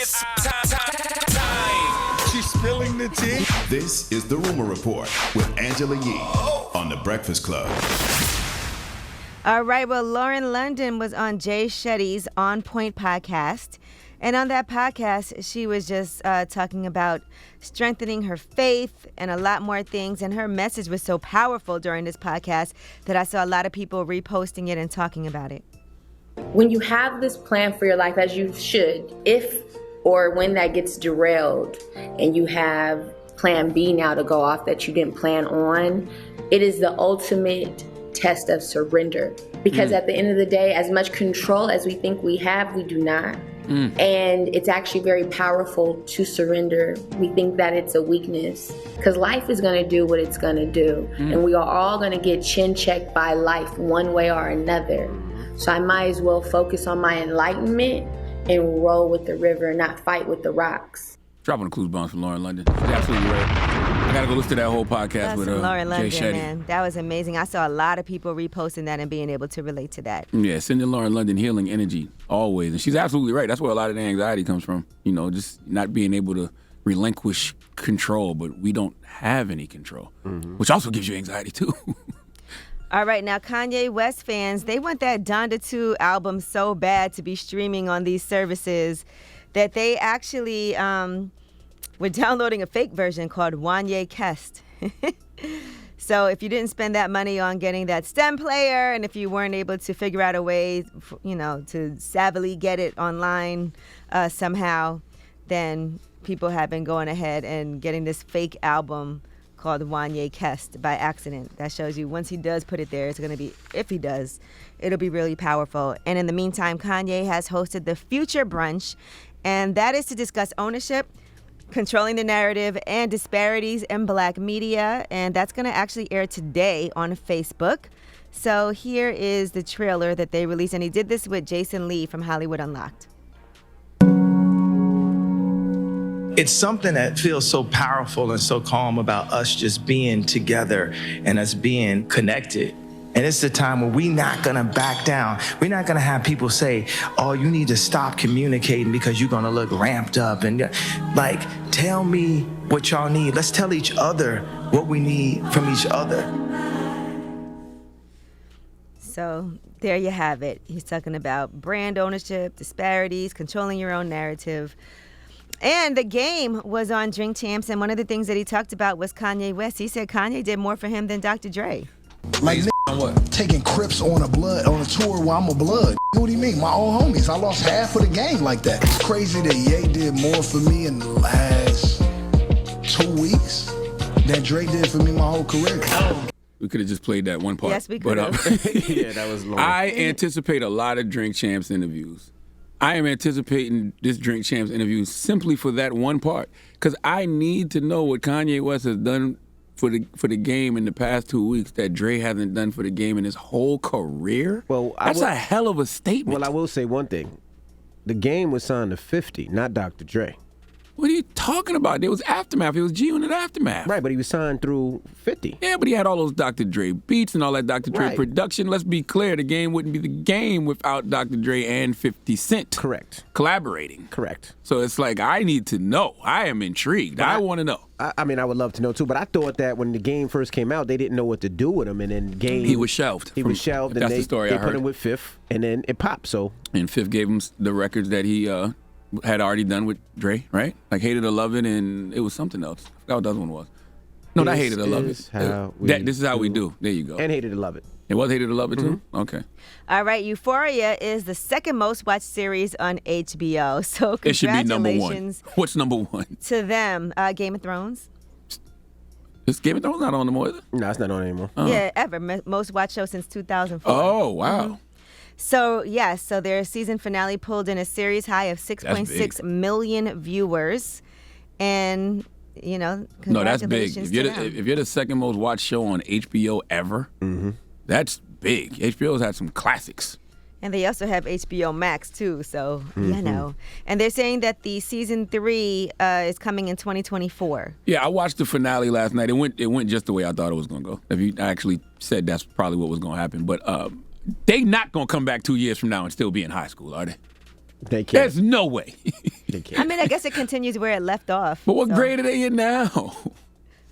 It's time. She's spilling the tea. This is The Rumor Report with Angela Yee on The Breakfast Club. All right, well, Lauren London was on Jay Shetty's On Point podcast. And on that podcast, she was just talking about strengthening her faith and a lot more things. And her message was so powerful during this podcast that I saw a lot of people reposting it and talking about it. When you have this plan for your life, as you should, if or when that gets derailed and you have plan B now to go off that you didn't plan on, it is the ultimate test of surrender. Because at the end of the day, as much control as we think we have, we do not. And it's actually very powerful to surrender. We think that it's a weakness because life is going to do what it's going to do. And we are all going to get chin checked by life one way or another. So I might as well focus on my enlightenment and roll with the river and not fight with the rocks. Dropping the clues bombs from Lauren London. She's absolutely right. I got to go listen to that whole podcast with Lauren London, Jay Shetty. man. That was amazing. I saw a lot of people reposting that and being able to relate to that. Yeah, sending Lauren London healing energy always. And she's absolutely right. That's where a lot of the anxiety comes from. You know, just not being able to relinquish control, but we don't have any control, which also gives you anxiety too. All right, now Kanye West fans, they want that Donda 2 album so bad to be streaming on these services that they actually were downloading a fake version called Kanye Kest. So if you didn't spend that money on getting that stem player, and if you weren't able to figure out a way, you know, to savvily get it online somehow, then people have been going ahead and getting this fake album called Kanye Kest by accident. That shows you once he does put it there, it's going to be, if he does, it'll be really powerful. And in the meantime, Kanye has hosted the Future Brunch, and that is to discuss ownership, controlling the narrative, and disparities in Black media. And that's going to actually air today on Facebook. So here is the trailer that they released. And he did this with Jason Lee from Hollywood Unlocked. It's something that feels so powerful and so calm about us just being together and us being connected. And it's the time where we're not gonna back down. We're not gonna have people say, oh, you need to stop communicating because you're gonna look ramped up. And like, tell me what y'all need. Let's tell each other what we need from each other. So there you have it. He's talking about brand ownership, disparities, controlling your own narrative. And The Game was on Drink Champs, and one of the things that he talked about was Kanye West. He said Kanye did more for him than Dr. Dre. Like taking Crips on a tour while I'm a blood. What do you mean? My own homies. I lost half of the game like that. It's crazy that Ye did more for me in the last 2 weeks than Dre did for me my whole career. We could have just played that one part. Yes, we could have. Yeah, that was long. I anticipate a lot of Drink Champs interviews. I am anticipating this Drink Champs interview simply for that one part, because I need to know what Kanye West has done for the game in the past 2 weeks that Dre hasn't done for the game in his whole career. Well, that's a hell of a statement. Well, I will say one thing: the Game was signed to 50, not Dr. Dre. What are you talking about? There was Aftermath. It was G-Unit Aftermath. Right, but he was signed through 50. Yeah, but he had all those Dr. Dre beats and all that Dr. Dre production. Let's be clear, the Game wouldn't be the Game without Dr. Dre and 50 Cent. Correct. Collaborating. Correct. So it's like, I need to know. I am intrigued. I want to know. I mean, I would love to know too, but I thought that when the Game first came out, they didn't know what to do with him, and then Game... He was shelved. He was shelved, and that's the story I heard. They put him with Fifth, and then it popped, so... And Fifth gave him the records that he had already done with Dre, right? Like Hate It or Love It, and it was something else. I forgot what the other one was. No, not Hate It or Love It. This is how we do. There you go. And Hate It or Love It. It was Hate It or Love It too? Okay. All right, Euphoria is the second most watched series on HBO. So congratulations. It should be number one. What's number one? To them, Game of Thrones. Is Game of Thrones not on anymore, is it? No, it's not on anymore. Yeah, ever. Most watched show since 2004. Oh, wow. So, so their season finale pulled in a series high of 6.6 million viewers. And, you know, no, that's big. congratulations If you're the second most watched show on HBO ever, that's big. HBO's had some classics. And they also have HBO Max, too, so, you know. And they're saying that the season 3 is coming in 2024. Yeah, I watched the finale last night. It went just the way I thought it was going to go. If you actually said that's probably what was going to happen. But they not going to come back 2 years from now and still be in high school, are they? They can't. There's no way. I mean, I guess it continues where it left off. But what so. grade are they in now?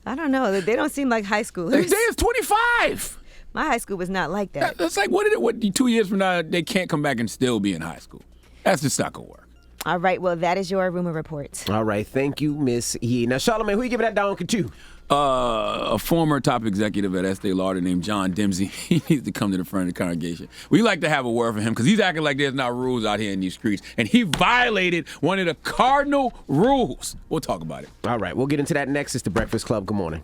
I don't know. They don't seem like high schoolers. They is 25. My high school was not like that. That's like, what 2 years from now, they can't come back and still be in high school. That's just not going to work. All right, well, that is your rumor report. All right, thank you, Miss Yee. Now, Charlamagne, who you giving that donkey to? A former top executive at Estee Lauder named John Dempsey. He needs to come to the front of the congregation. We like to have a word for him because he's acting like there's not rules out here in these streets, and he violated one of the cardinal rules. We'll talk about it. All right, we'll get into that next. It's The Breakfast Club. Good morning.